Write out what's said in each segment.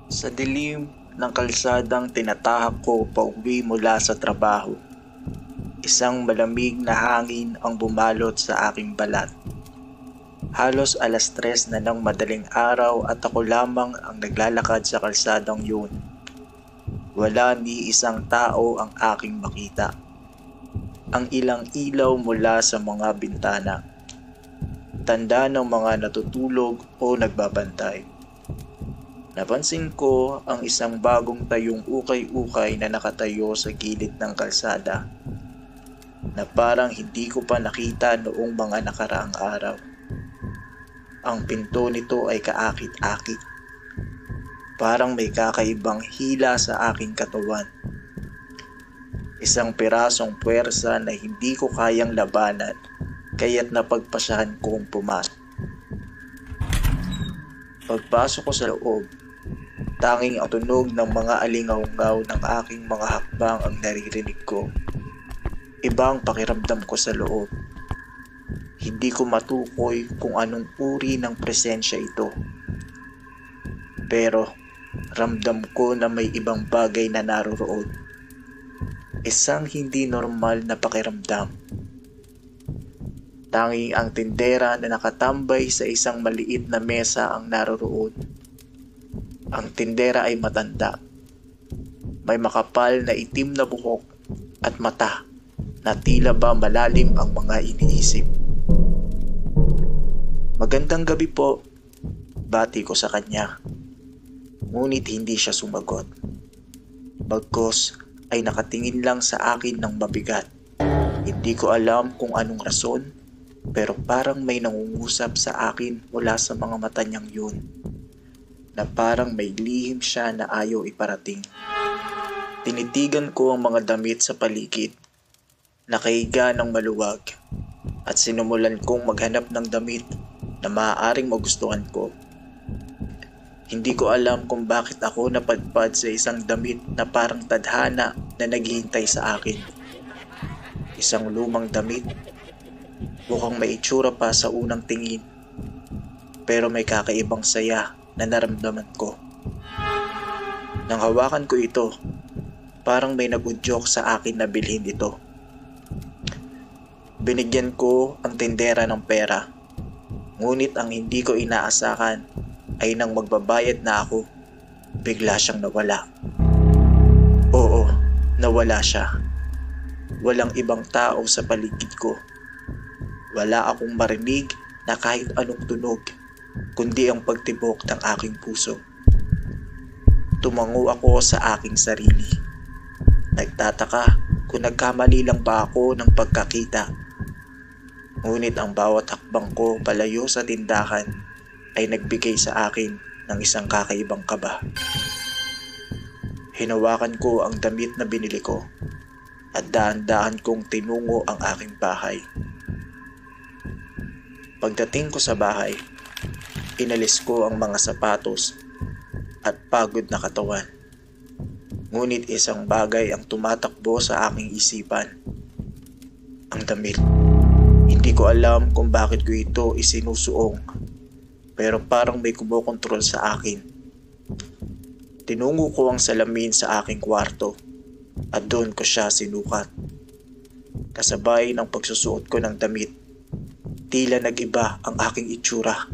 Sa dilim ng kalsadang tinatahak ko pauwi mula sa trabaho, isang malamig na hangin ang bumalot sa aking balat. Halos 3:00 na ng madaling araw at ako lamang ang naglalakad sa kalsadang yun. Wala ni isang tao ang aking makita. Ang ilang ilaw mula sa mga bintana, tanda ng mga natutulog o nagbabantay. Napansin ko ang isang bagong tayong ukay-ukay na nakatayo sa gilid ng kalsada na parang hindi ko pa nakita noong mga nakaraang araw. Ang pinto nito ay kaakit-akit. Parang may kakaibang hila sa aking katawan. Isang pirasong puwersa na hindi ko kayang labanan, kaya't napagpasyahan kong pumasok. Pagpasok ko sa loob, tanging ang tunog ng mga alingaw-ngaw ng aking mga hakbang ang naririnig ko. Ibang pakiramdam ko sa loob. Hindi ko matukoy kung anong uri ng presensya ito. Pero ramdam ko na may ibang bagay na naroroon. Isang hindi normal na pakiramdam. Tanging ang tindera na nakatambay sa isang maliit na mesa ang naroroon. Ang tindera ay matanda. May makapal na itim na buhok at mata na tila ba malalim ang mga iniisip. "Magandang gabi po," bati ko sa kanya. Ngunit hindi siya sumagot. Bagkus ay nakatingin lang sa akin ng mabigat. Hindi ko alam kung anong rason, pero parang may nangungusap sa akin mula sa mga mata niyang yun, na parang may lihim siya na ayaw iparating. Tinitigan ko ang mga damit sa paligid, nakahiga ng maluwag, at sinumulan kong maghanap ng damit na maaaring magustuhan ko. Hindi ko alam kung bakit ako napadpad sa isang damit na parang tadhana na naghihintay sa akin. Isang lumang damit, mukhang may itsura pa sa unang tingin, pero may kakaibang saya na naramdaman ko. Nang hawakan ko ito, parang may nagudyok sa akin na bilhin ito. Binigyan ko ang tindera ng pera, ngunit ang hindi ko inaasahan ay nang magbabayad na ako, bigla siyang nawala. Oo, nawala siya. Walang ibang tao sa paligid ko. Wala akong marinig na kahit anong tunog, kundi ang pagtibok ng aking puso. Tumango ako sa aking sarili. Nagtataka kung nagkamali lang ba ako ng pagkakita. Ngunit ang bawat hakbang ko palayo sa tindahan ay nagbigay sa akin ng isang kakaibang kaba. Hinawakan ko ang damit na binili ko at daan-daan kong tinungo ang aking bahay. Pagdating ko sa bahay, inalis ko ang mga sapatos at pagod na katawan. Ngunit isang bagay ang tumatakbo sa aking isipan. Ang damit. Hindi ko alam kung bakit ko ito isinusuong, pero parang may kumokontrol sa akin. Tinungo ko ang salamin sa aking kwarto at doon ko siya sinukat. Kasabay ng pagsusuot ko ng damit, tila nag-iba ang aking itsura.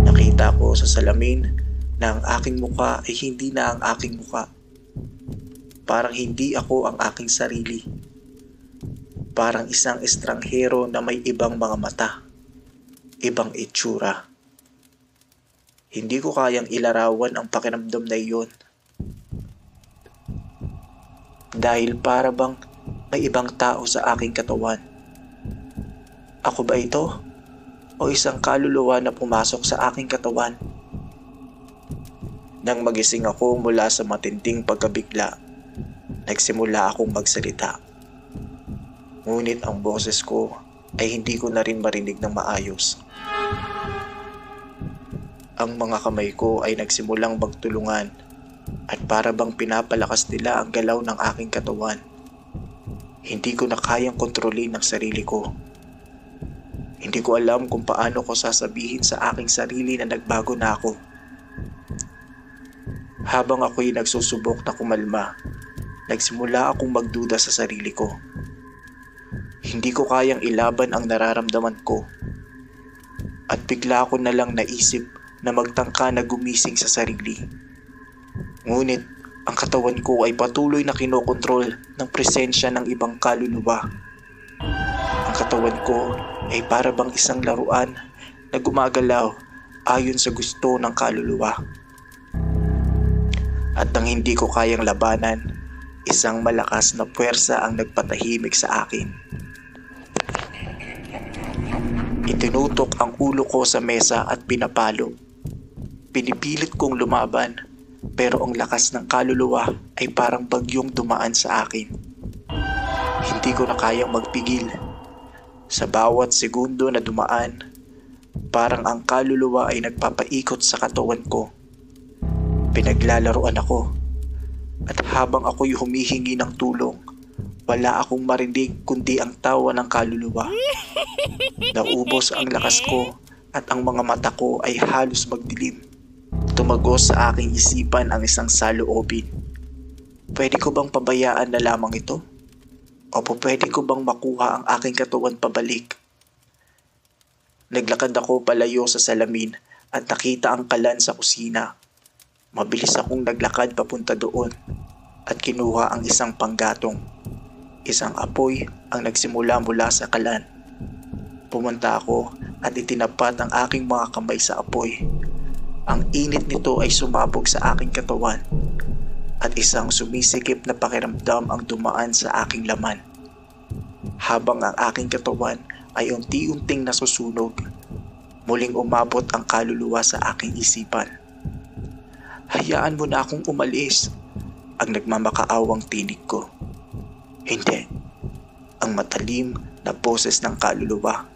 Nakita ko sa salamin na ang aking muka ay hindi na ang aking muka. Parang hindi ako ang aking sarili. Parang isang estranghero na may ibang mga mata, ibang itsura. Hindi ko kayang ilarawan ang pakiramdam na iyon. Dahil para bang may ibang tao sa aking katawan. Ako ba ito? O isang kaluluwa na pumasok sa aking katawan? Nang magising ako mula sa matinding pagkabigla, nagsimula akong magsalita. Ngunit ang boses ko ay hindi ko na rin marinig ng maayos. Ang mga kamay ko ay nagsimulang magtulungan at para bang pinapalakas nila ang galaw ng aking katawan. Hindi ko na kayang kontrolin ang sarili ko. Hindi ko alam kung paano ko sasabihin sa aking sarili na nagbago na ako. Habang ako'y nagsusubok na kumalma, nagsimula akong magduda sa sarili ko. Hindi ko kayang ilaban ang nararamdaman ko. At bigla ko na lang naisip na magtangka na gumising sa sarili. Ngunit ang katawan ko ay patuloy na kinokontrol ng presensya ng ibang kaluluwa. Ang katawan ko ay para bang isang laruan na gumagalaw ayon sa gusto ng kaluluwa. At nang hindi ko kayang labanan, isang malakas na puwersa ang nagpatahimik sa akin. Itinutok ang ulo ko sa mesa at pinapalo. Pinipilit kong lumaban, pero ang lakas ng kaluluwa ay parang bagyong dumaan sa akin. Hindi ko na kayang magpigil. Sa bawat segundo na dumaan, parang ang kaluluwa ay nagpapaikot sa katawan ko. Pinaglalaruan ako, at habang ako'y humihingi ng tulong, wala akong marinig kundi ang tawa ng kaluluwa. Naubos ang lakas ko at ang mga mata ko ay halos magdilim. Tumagos sa aking isipan ang isang saloobin. Pwede ko bang pabayaan na lamang ito? O pwede ko bang makuha ang aking katawan pabalik? Naglakad ako palayo sa salamin at nakita ang kalan sa kusina. Mabilis akong naglakad papunta doon at kinuha ang isang panggatong. Isang apoy ang nagsimula mula sa kalan. Pumunta ako at itinapat ang aking mga kamay sa apoy. Ang init nito ay sumabog sa aking katawan at isang sumisikip na pakiramdam ang dumaan sa aking laman. Habang ang aking katawan ay unti-unting nasusunog, muling umabot ang kaluluwa sa aking isipan. Hayaan mo na akong umalis, ang nagmamakaawang tinig ko. Hindi, ang matalim na boses ng kaluluwa.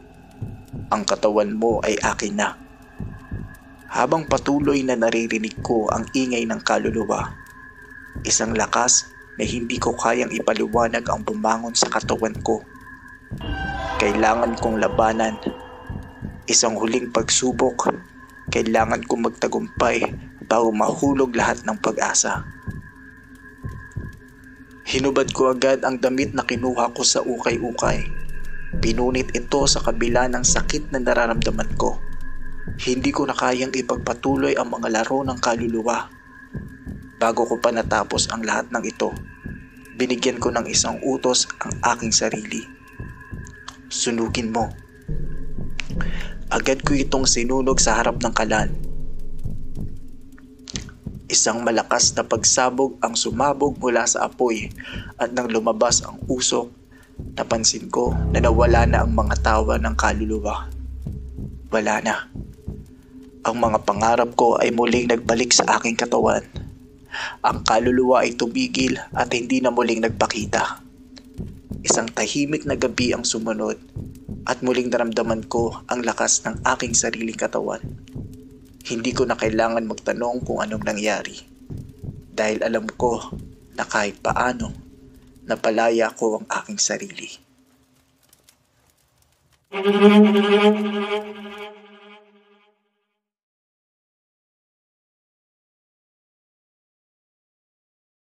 Ang katawan mo ay akin na. Habang patuloy na naririnig ko ang ingay ng kaluluwa, isang lakas na hindi ko kayang ipaliwanag ang bumangon sa katawan ko. Kailangan kong labanan. Isang huling pagsubok. Kailangan kong magtagumpay bago mahulog lahat ng pag-asa. Hinubad ko agad ang damit na kinuha ko sa ukay-ukay. Pinunit ito sa kabila ng sakit na nararamdaman ko. Hindi ko na kayang ipagpatuloy ang mga laro ng kaluluwa. Bago ko pa natapos ang lahat ng ito, binigyan ko ng isang utos ang aking sarili. Sunugin mo. Agad ko itong sinunog sa harap ng kalan. Isang malakas na pagsabog ang sumabog mula sa apoy at nang lumabas ang usok, napansin ko na nawala na ang mga tawa ng kaluluwa. Wala na. Ang mga pangarap ko ay muling nagbalik sa aking katawan. Ang kaluluwa ay tumigil at hindi na muling nagpakita. Isang tahimik na gabi ang sumunod at muling naramdaman ko ang lakas ng aking sariling katawan. Hindi ko na kailangan magtanong kung anong nangyari dahil alam ko na kahit paano napalaya ko ang aking sarili.